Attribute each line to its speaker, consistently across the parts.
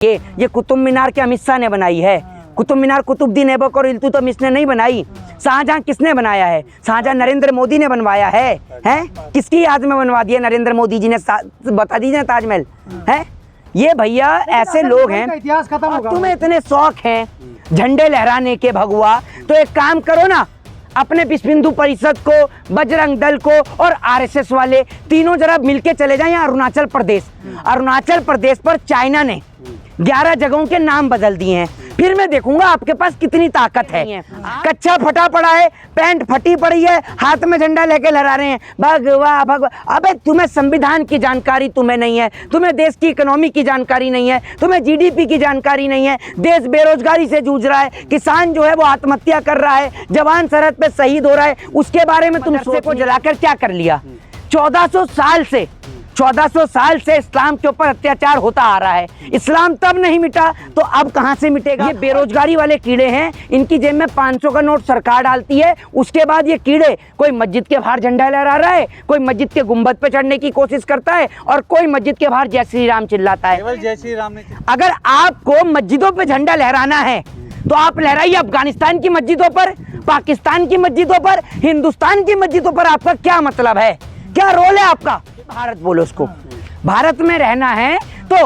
Speaker 1: ये कुतुब मीनार के अमित शाह ने बनाई है। कुतुब मीनार कुतुबुद्दीन ऐबक और इल्तुतमिश ने नहीं बनाई। शाहजहां किसने बनाया है? शाहजहां नरेंद्र मोदी ने बनवाया है। किसकी याद में बनवा दिया नरेंद्र मोदी जी ने? बता दीजिए ताजमहल है। ये भैया ऐसे लोग हैं।
Speaker 2: इतिहास खत्म होगा।
Speaker 1: तुम्हें इतने शौक हैं झंडे लहराने के भगवा, तो एक काम करो ना, अपने विश्व हिंदू परिषद को, बजरंग दल को और आरएसएस वाले तीनों जरा मिलके चले जाएं अरुणाचल प्रदेश। अरुणाचल प्रदेश पर चाइना ने 11 जगहों के नाम बदल दिए हैं। फिर मैं देखूंगा आपके पास कितनी ताकत है। कच्चा फटा पड़ा है, पैंट फटी पड़ी है, हाथ में झंडा लेके लहरा रहे हैं भगवा भगवा। अबे तुम्हें संविधान की जानकारी तुम्हें नहीं है, तुम्हें देश की इकोनॉमी की जानकारी नहीं है, तुम्हें जीडीपी की जानकारी नहीं है। देश बेरोजगारी से जूझ रहा है, किसान जो है वो आत्महत्या कर रहा है, जवान सरहद पे शहीद हो रहा है, उसके बारे में तुम मदरसे को जलाकर क्या कर लिया? 1400 साल से इस्लाम के ऊपर अत्याचार होता आ रहा है। इस्लाम तब नहीं मिटा तो अब कहां से मिटेगा? ये बेरोजगारी वाले कीड़े हैं, इनकी जेब में 500 का नोट सरकार डालती है। उसके बाद ये कीड़े, कोई मस्जिद के बाहर झंडा लहरा रहा है, कोई मस्जिद के गुंबद पे चढ़ने की कोशिश करता है और कोई मस्जिद के बाहर जय श्री राम चिल्लाता है।
Speaker 3: केवल जय श्री राम नहीं।
Speaker 1: अगर आपको मस्जिदों पे झंडा लहराना है तो आप लहराइए अफगानिस्तान की मस्जिदों पर, पाकिस्तान की मस्जिदों पर, हिंदुस्तान की मस्जिदों पर। आपका क्या मतलब है? क्या रोल है आपका? भारत बोलो उसको। भारत में रहना है तो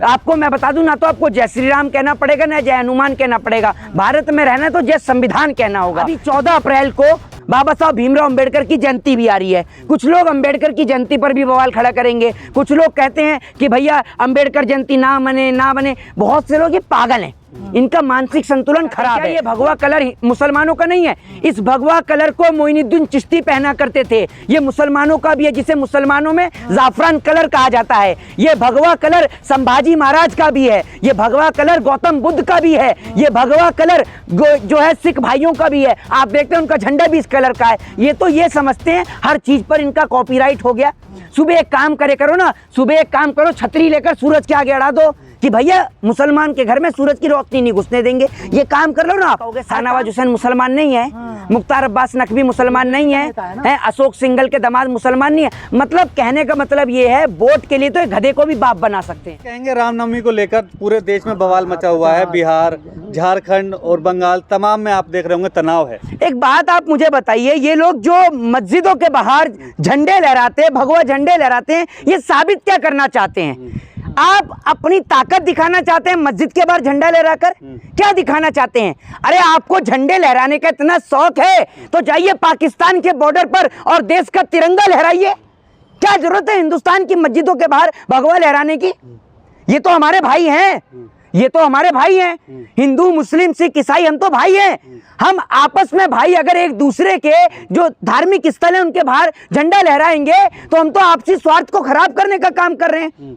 Speaker 1: आपको मैं बता दूं ना, तो आपको जय श्री राम कहना पड़ेगा ना जय हनुमान कहना पड़ेगा। भारत में रहना है तो जय संविधान कहना होगा। अभी 14 अप्रैल को बाबा साहब भीमराव अंबेडकर की जयंती भी आ रही है। कुछ लोग अंबेडकर की जयंती पर भी बवाल खड़ा करेंगे। कुछ लोग कहते हैं कि भैया अंबेडकर जयंती ना बने। बहुत से लोग ये पागल हैं, इनका मानसिक संतुलन खराब है। ये भगवा कलर मुसलमानों का नहीं है। इस भगवा कलर को मोइनुद्दीन चिश्ती पहना करते थे। ये मुसलमानों का भी है, जिसे मुसलमानों में जाफरान कलर कहा जाता है। ये भगवा कलर संभाजी महाराज का भी है। ये भगवा कलर गौतम बुद्ध का भी है। ये भगवा कलर जो है सिख भाइयों का भी है। आप देखते हैं उनका झंडा भी इस कलर का है। ये तो ये समझते हैं हर चीज पर इनका कॉपीराइट हो गया। सुबह एक काम करो ना, सुबह एक काम करो, छतरी लेकर सूरज के आगे अड़ा दो कि भैया मुसलमान के घर में सूरज की रोशनी नहीं घुसने देंगे। ये काम कर लो ना आप। शाहनवाज हुसैन मुसलमान नहीं है, मुख्तार अब्बास नकवी मुसलमान नहीं है, अशोक सिंघल के दामाद मुसलमान नहीं है। मतलब कहने का मतलब ये है, वोट के लिए तो एक गधे को भी बाप बना सकते हैं।
Speaker 3: कहेंगे रामनवमी को लेकर पूरे देश में बवाल मचा हुआ है। बिहार, झारखंड और बंगाल तमाम में आप देख रहे होंगे तनाव है।
Speaker 1: एक बात आप मुझे बताइए, ये लोग जो मस्जिदों के बाहर झंडे लहराते हैं, भगवा झंडे लहराते हैं, ये साबित क्या करना चाहते हैं? आप अपनी ताकत दिखाना चाहते हैं मस्जिद के बाहर झंडा लहराकर? क्या दिखाना चाहते हैं? अरे आपको झंडे लहराने का इतना शौक है तो जाइए पाकिस्तान के बॉर्डर पर और देश का तिरंगा लहराइए। क्या जरूरत है हिंदुस्तान की मस्जिदों के बाहर भगवा लहराने की? ये तो हमारे भाई हैं, ये तो हमारे भाई हैं। हिंदू, मुस्लिम, सिख, ईसाई, हम तो भाई हैं। हम आपस में भाई अगर एक दूसरे के जो धार्मिक स्थल है उनके बाहर झंडा लहराएंगे तो हम तो आपसी स्वार्थ को खराब करने का काम कर रहे हैं।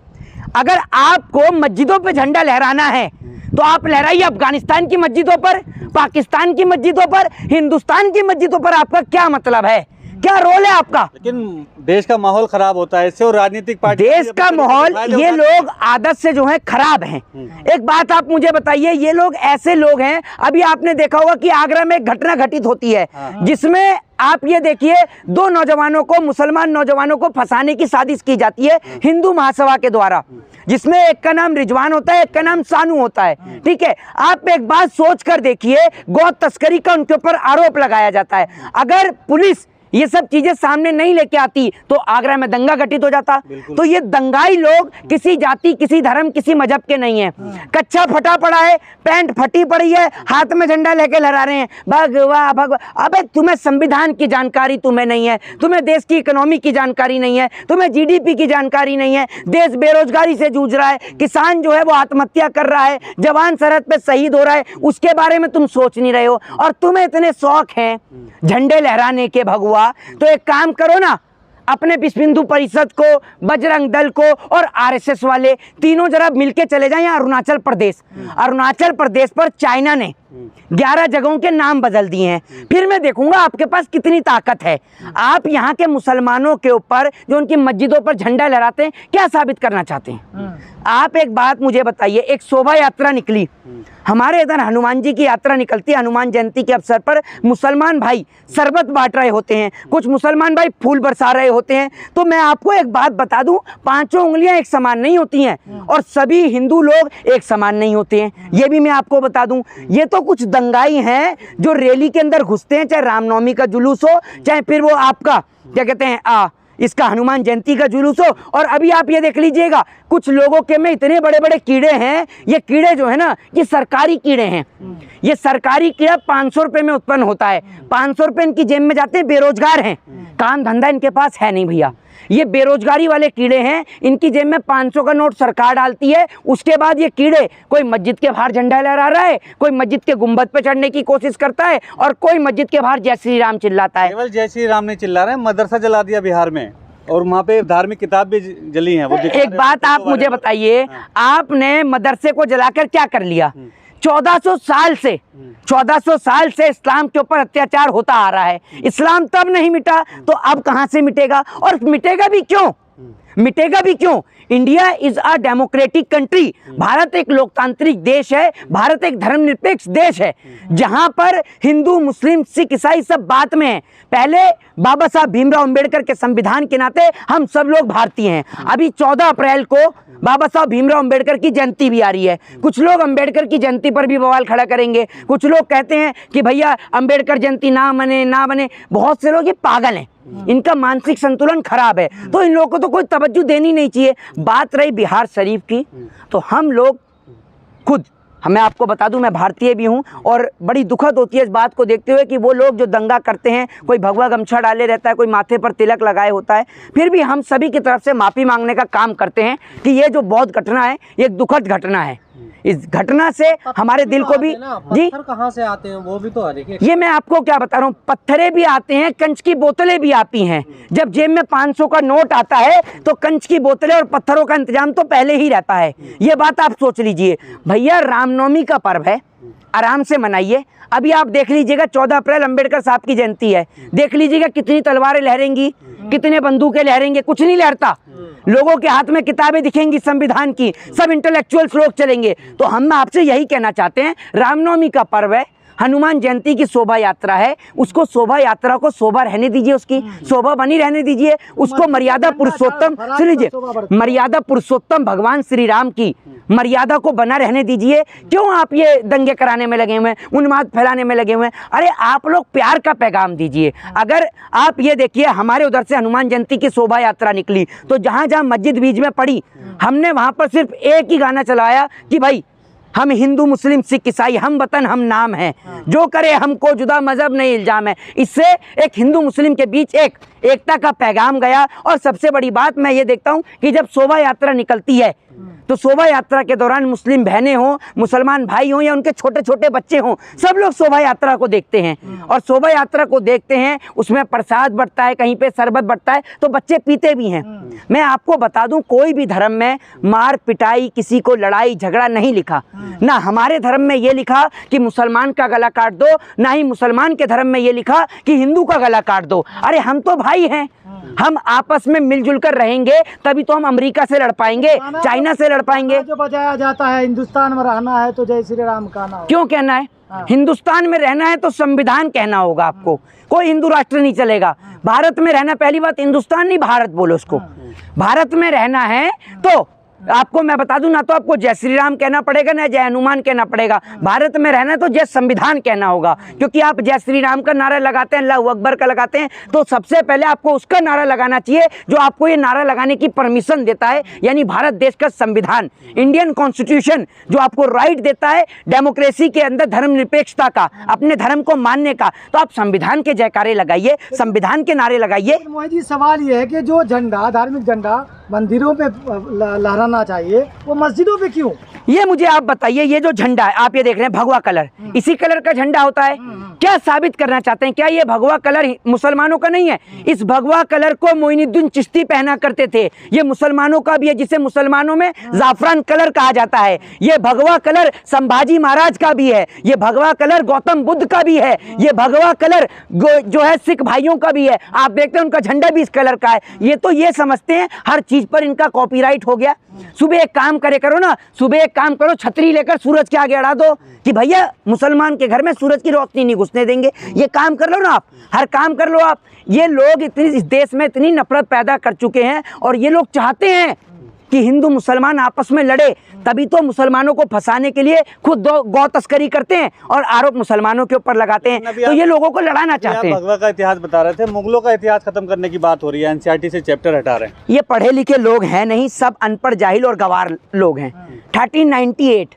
Speaker 1: अगर आपको मस्जिदों पे झंडा लहराना है तो आप लहराइए अफगानिस्तान की मस्जिदों पर, पाकिस्तान की मस्जिदों पर, हिंदुस्तान की मस्जिदों पर। आपका क्या मतलब है? क्या रोल है आपका?
Speaker 3: लेकिन देश का माहौल खराब होता है इससे, और राजनीतिक पार्टी
Speaker 1: देश का माहौल, ये लोग आदत से जो है खराब हैं। एक बात आप मुझे बताइए, ये लोग ऐसे लोग हैं, अभी आपने देखा होगा कि आगरा में एक घटना घटित होती है जिसमें आप ये देखिए 2 नौजवानों को, मुसलमान नौजवानों को फंसाने की साजिश की जाती है हिंदू महासभा के द्वारा, जिसमें एक का नाम रिजवान होता है, एक का नाम सानू होता है। ठीक है, आप एक बात सोच कर देखिए, गौ तस्करी का उनके ऊपर आरोप लगाया जाता है। अगर पुलिस ये सब चीजें सामने नहीं लेके आती तो आगरा में दंगा घटित हो जाता। तो ये दंगाई लोग किसी जाति, किसी धर्म, किसी मजहब के नहीं है। कच्चा फटा पड़ा है, पैंट फटी पड़ी है, हाथ में झंडा लेके लहरा रहे हैं भगवा भगवा। अबे तुम्हें संविधान की जानकारी तुम्हें नहीं है, तुम्हें देश की इकोनॉमी की जानकारी नहीं है, तुम्हें जीडीपी की जानकारी नहीं है। देश बेरोजगारी से जूझ रहा है, किसान जो है वो आत्महत्या कर रहा है, जवान सरहद पे शहीद हो रहा है, उसके बारे में तुम सोच नहीं रहे हो। और तुम्हें इतने शौक हैं झंडे लहराने के भगवा, तो एक काम करो ना, अपने विश्व हिंदू परिषद को, बजरंग दल को और आरएसएस वाले तीनों जरा मिलके चले जाएं अरुणाचल प्रदेश। अरुणाचल प्रदेश पर चाइना ने 11 जगहों के नाम बदल दिए हैं। फिर मैं देखूंगा आपके पास कितनी ताकत है। आप यहाँ के मुसलमानों के ऊपर जो उनकी मस्जिदों पर झंडा लहराते हैं, क्या साबित करना चाहते हैं? आप एक बात मुझे बताइए, एक शोभा यात्रा निकली, हमारे इधर हनुमान जी की यात्रा निकलती है, हनुमान जयंती के अवसर पर मुसलमान भाई शरबत बांट रहे होते हैं, कुछ मुसलमान भाई फूल बरसा रहे होते हैं। तो मैं आपको एक बात बता दूं, पांचों उंगलियां एक समान नहीं होती हैं और सभी हिंदू लोग एक समान नहीं होते हैं, ये भी मैं आपको बता दूं। ये तो कुछ दंगाई हैं जो रैली के अंदर घुसते हैं, चाहे रामनवमी का जुलूस हो, चाहे फिर वो आपका क्या कहते हैं इसका हनुमान जयंती का जुलूस हो। और अभी आप ये देख लीजिएगा, कुछ लोगों के में इतने बड़े बड़े कीड़े हैं, ये कीड़े जो है ना, ये सरकारी कीड़े हैं। ये सरकारी कीड़ा 500 रुपए में उत्पन्न होता है, 500 रुपए इनकी जेब में जाते हैं, बेरोजगार हैं, काम धंधा इनके पास है नहीं भैया, ये बेरोजगारी वाले कीड़े हैं। इनकी जेब में 500 का नोट सरकार डालती है, उसके बाद ये कीड़े कोई मस्जिद के बाहर झंडा लहरा रहा है, कोई मस्जिद के गुंबद पे चढ़ने की कोशिश करता है और कोई मस्जिद के बाहर जय श्री राम चिल्लाता है।
Speaker 3: केवल जय श्री राम नहीं चिल्ला रहे हैं, मदरसा जला दिया बिहार में और वहाँ पे धार्मिक किताब भी जली हैं। वो
Speaker 1: एक बात आप मुझे बताइए, आपने मदरसे को जलाकर क्या कर लिया? 1400 साल से इस्लाम के ऊपर अत्याचार होता आ रहा है। इस्लाम तब नहीं मिटा तो अब कहां से मिटेगा? और मिटेगा भी क्यों? मिटेगा भी क्यों? India is a democratic country. Bharat एक लोकतांत्रिक देश है, भारत एक धर्मनिरपेक्ष देश है, जहां पर हिंदू मुस्लिम सिख ईसाई सब बात में है। पहले बाबा साहब भीमराव अंबेडकर के संविधान के नाते हम सब लोग भारतीय हैं। अभी 14 अप्रैल को बाबा साहब भीमराव अंबेडकर की जयंती भी आ रही है। कुछ लोग अंबेडकर की जयंती पर भी बवाल खड़ा करेंगे, कुछ लोग कहते हैं कि भैया अंबेडकर जयंती ना बने। बहुत से लोग ये पागल हैं, इनका मानसिक संतुलन खराब है, तो इन लोगों को तो कोई तवज्जो देनी नहीं चाहिए। बात रही बिहार शरीफ की, तो हम लोग खुद, मैं आपको बता दूं, मैं भारतीय भी हूं और बड़ी दुखद होती है इस बात को देखते हुए कि वो लोग जो दंगा करते हैं, कोई भगवा गमछा डाले रहता है, कोई माथे पर तिलक लगाए होता है, फिर भी हम सभी की तरफ से माफ़ी मांगने का काम करते हैं कि ये जो बहुत घटना है, ये एक दुखद घटना है। इस घटना से हमारे दिल को भी जी
Speaker 2: कहाँ से आते हैं वो भी तो देखिए।
Speaker 1: ये मैं आपको क्या बता रहा हूँ, पत्थरे भी आते हैं, कंच की बोतलें भी आती हैं। जब जेब में 500 का नोट आता है तो कंच की बोतलें और पत्थरों का इंतजाम तो पहले ही रहता है। ये बात आप सोच लीजिए। भैया रामनवमी का पर्व है, आराम से मनाइए। अभी आप देख लीजिएगा 14 अप्रैल अंबेडकर साहब की जयंती है, देख लीजिएगा कितनी तलवारें लहरेंगी, कितने बंदूकें लहरेंगे, कुछ नहीं लहरता। लोगों के हाथ में किताबें दिखेंगी संविधान की, सब इंटेलेक्चुअल्स लोग चलेंगे। तो हम आपसे यही कहना चाहते हैं, रामनवमी का पर्व है, हनुमान जयंती की शोभा यात्रा है, उसको शोभा यात्रा को शोभा रहने दीजिए, उसकी शोभा बनी रहने दीजिए, उसको मर्यादा पुरुषोत्तम, सुन लीजिए, मर्यादा पुरुषोत्तम भगवान श्री राम की मर्यादा को बना रहने दीजिए। क्यों आप ये दंगे कराने में लगे हुए हैं, उन्माद फैलाने में लगे हुए हैं? अरे आप लोग प्यार का पैगाम दीजिए। अगर आप ये देखिए, हमारे उधर से हनुमान जयंती की शोभा यात्रा निकली तो जहाँ जहाँ मस्जिद बीच में पड़ी, हमने वहाँ पर सिर्फ एक ही गाना चलाया कि भाई हम हिंदू मुस्लिम सिख ईसाई हम वतन हम नाम है, जो करे हमको जुदा मजहब नहीं इल्जाम है। इससे एक हिंदू मुस्लिम के बीच एक एकता का पैगाम गया। और सबसे बड़ी बात मैं ये देखता हूँ कि जब शोभा यात्रा निकलती है तो शोभा यात्रा के दौरान मुस्लिम बहनें हों, मुसलमान भाई हों या उनके छोटे छोटे बच्चे हों, सब लोग शोभा यात्रा को देखते हैं। और शोभा यात्रा को देखते हैं, उसमें प्रसाद बंटता है, कहीं पे शरबत बंटता है, तो बच्चे पीते भी हैं। मैं आपको बता दूं, कोई भी धर्म में मार पिटाई, किसी को लड़ाई झगड़ा नहीं लिखा। ना हमारे धर्म में ये लिखा कि मुसलमान का गला काट दो, ना ही मुसलमान के धर्म में ये लिखा कि हिंदू का गला काट दो। अरे हम तो भाई हैं, हम आपस में मिलजुल कर रहेंगे तभी तो हम अमेरिका से लड़ पाएंगे, चाइना से लड़ पाएंगे।
Speaker 2: जो बजाया जाता है हिंदुस्तान में रहना है तो जय श्री राम कहना होगा।
Speaker 1: क्यों कहना है? हिंदुस्तान में रहना है तो संविधान कहना होगा आपको, कोई हिंदू राष्ट्र नहीं चलेगा। भारत में रहना, पहली बात हिंदुस्तान नहीं भारत बोलो उसको, भारत में रहना है तो आपको मैं बता दूं, ना तो आपको जय श्री राम कहना पड़ेगा ना जय हनुमान कहना पड़ेगा। भारत में रहना है तो जय संविधान कहना होगा, क्योंकि आप जय श्री राम का नारा लगाते हैं, अल्लाह अकबर का लगाते हैं, तो सबसे पहले आपको उसका नारा लगाना चाहिए जो आपको ये नारा लगाने की परमिशन देता है, यानी भारत देश का संविधान, इंडियन कॉन्स्टिट्यूशन, जो आपको राइट देता है डेमोक्रेसी के अंदर धर्मनिरपेक्षता का, अपने धर्म को मानने का। तो आप संविधान के जयकारे लगाइए, संविधान के नारे लगाइए।
Speaker 2: मोदी जी, सवाल ये है कि जो झंडा, धार्मिक झंडा मंदिरों पे लहराना चाहिए, वो मस्जिदों पे क्यों?
Speaker 1: ये मुझे आप बताइए, ये जो झंडा है आप ये देख रहे हैं भगवा कलर, इसी कलर का झंडा होता है। क्या साबित करना चाहते हैं? क्या ये भगवा कलर मुसलमानों का नहीं है? इस भगवा कलर को मोइनुद्दीन चिश्ती पहना करते थे। ये मुसलमानों का भी है, जिसे मुसलमानों में जाफरान कलर कहा जाता है। ये भगवा कलर संभाजी महाराज का भी है। ये भगवा कलर गौतम बुद्ध का भी है। ये भगवा कलर जो है सिख भाइयों का भी है। आप देखते हैं उनका झंडा भी इस कलर का है। ये तो ये समझते हैं हर चीज पर इनका कॉपीराइट हो गया। सुबह एक काम करे करो ना, सुबह एक काम करो, छतरी लेकर सूरज के आगे अड़ा दो कि भैया मुसलमान के घर में सूरज की रोशनी नहीं घुसने देंगे। ये काम कर लो ना आप, हर काम कर लो आप। ये लोग इस देश में इतनी नफरत पैदा कर चुके हैं और ये लोग चाहते हैं कि हिंदू मुसलमान आपस में लड़े, तभी तो मुसलमानों को फंसाने के लिए खुद गौ तस्करी करते हैं और आरोप मुसलमानों के ऊपर लगाते हैं। तो ये लोगों को लड़ाना चाहते हैं।
Speaker 3: भगवा का इतिहास बता रहे थे, मुगलों का इतिहास खत्म करने की बात हो रही है, एनसीईआरटी से चैप्टर हटा रहे हैं।
Speaker 1: ये पढ़े लिखे लोग हैं नहीं, सब अनपढ़ जाहिल और गवार लोग हैं। 1398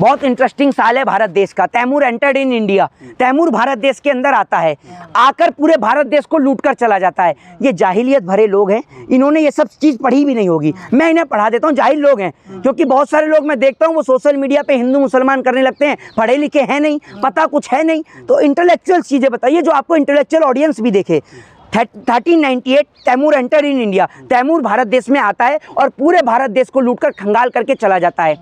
Speaker 1: बहुत इंटरेस्टिंग साल है भारत देश का। Taimur entered in India. Taimur Bharat देश के अंदर आता है, आकर पूरे भारत देश को लूट कर चला जाता है। ये जाहिलियत भरे लोग हैं, इन्होंने ये सब चीज़ पढ़ी भी नहीं होगी। मैं इन्हें पढ़ा देता हूँ, जाहिल लोग हैं। क्योंकि बहुत सारे लोग मैं देखता हूँ वो सोशल मीडिया पे हिंदू मुसलमान करने लगते हैं, पढ़े लिखे हैं नहीं, पता कुछ है नहीं। तो इंटेलेक्चुअल चीज़ें बताइए जो आपको इंटेलेक्चुअल ऑडियंस भी देखे। 1398 Taimur enter in India. Taimur Bharat देश में आता है और पूरे भारत देश को लूटकर खंगाल करके चला जाता है।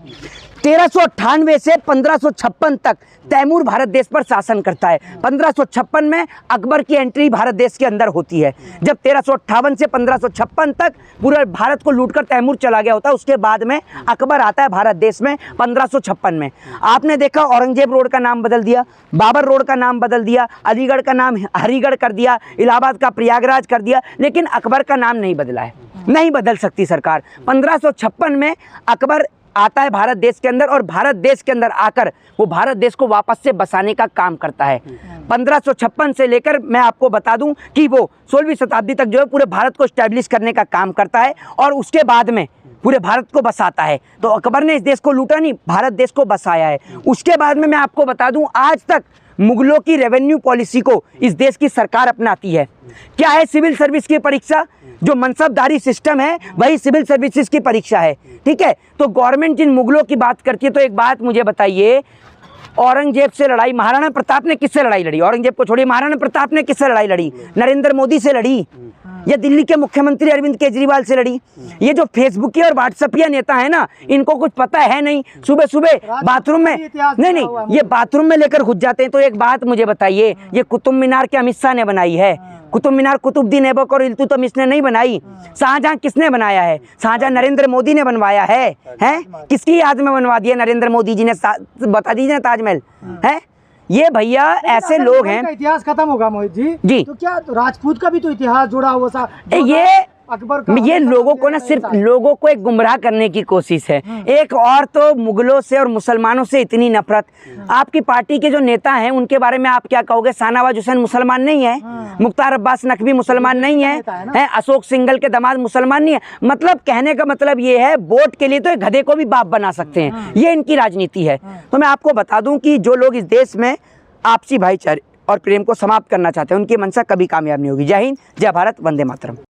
Speaker 1: 1398 से 1556 तक तैमूर भारत देश पर शासन करता है। 1556 में अकबर की एंट्री भारत देश के अंदर होती है। जब 1358 से 1556 तक पूरे भारत को लूटकर तैमूर चला गया होता है, उसके बाद में अकबर आता है भारत देश में 1556 में। आपने देखा औरंगजेब रोड का नाम बदल दिया, बाबर रोड का नाम बदल दिया, अलीगढ़ का नाम हरिगढ़ कर दिया, इलाहाबाद का प्रयागराज कर दिया, लेकिन अकबर का नाम नहीं बदला है। नहीं बदल सकती सरकार। 1556 में अकबर आता है भारत देश के अंदर और भारत देश के अंदर आकर वो भारत देश को वापस से बसाने का काम करता है। 1556 से लेकर मैं आपको बता दूं कि वो 16वीं शताब्दी तक जो है पूरे भारत को स्टैब्लिश करने का काम करता है और उसके बाद में पूरे भारत को बसाता है। तो अकबर ने इस देश को लूटा नहीं, भारत देश को बसाया है। उसके बाद में मैं आपको बता दूं आज तक मुगलों की रेवेन्यू पॉलिसी को इस देश की सरकार अपनाती है। क्या है सिविल सर्विस की परीक्षा? जो मनसबदारी सिस्टम है वही सिविल सर्विसेज की परीक्षा है। ठीक है, तो गवर्नमेंट जिन मुगलों की बात करती है, तो एक बात मुझे बताइए, औरंगजेब से लड़ाई महाराणा प्रताप ने किससे लड़ाई लड़ी? औरंगजेब को छोड़िए, महाराणा प्रताप ने किससे लड़ाई लड़ी? नरेंद्र मोदी से लड़ी या दिल्ली के मुख्यमंत्री अरविंद केजरीवाल से लड़ी? ये जो फेसबुकी और व्हाट्सएपिया नेता है ना, इनको कुछ पता है नहीं। सुबह सुबह बाथरूम में नहीं, ये बाथरूम में लेकर घुस जाते हैं। तो एक बात मुझे बताइए, ये कुतुब मीनार क्या अमित शाह ने बनाई है? कुतुब मीनार कुतुबुद्दीन ऐबक और इल्तुतमिश ने नहीं बनाई। शाहजहां किसने बनाया है? शाहजहां नरेंद्र मोदी ने बनवाया है। हैं? किसकी याद में बनवा दिया नरेंद्र मोदी जी ने? बता दीजिए ताजमहल है। ये भैया ऐसे लोग हैं।
Speaker 2: इतिहास खत्म होगा मोहित जी। तो क्या राजपूत का भी तो इतिहास जुड़ा हुआ सा?
Speaker 1: ये
Speaker 2: अकबर का,
Speaker 1: ये लोगों को ना सिर्फ लोगों को एक गुमराह करने की कोशिश है। एक और तो मुगलों से और मुसलमानों से इतनी नफरत। आपकी पार्टी के जो नेता हैं उनके बारे में आप क्या कहोगे? शाहनवाज हुसैन मुसलमान नहीं है, मुख्तार अब्बास नकवी मुसलमान नहीं है, अशोक सिंघल के दामाद मुसलमान नहीं है। मतलब कहने का मतलब ये है, वोट के लिए तो एक गधे को भी बाप बना सकते हैं। ये इनकी राजनीति है। तो मैं आपको बता दूं कि जो लोग इस देश में आपसी भाईचारे और प्रेम को समाप्त करना चाहते हैं, उनकी मंशा कभी कामयाब नहीं होगी। जय हिंद, जय भारत, वंदे मातरम।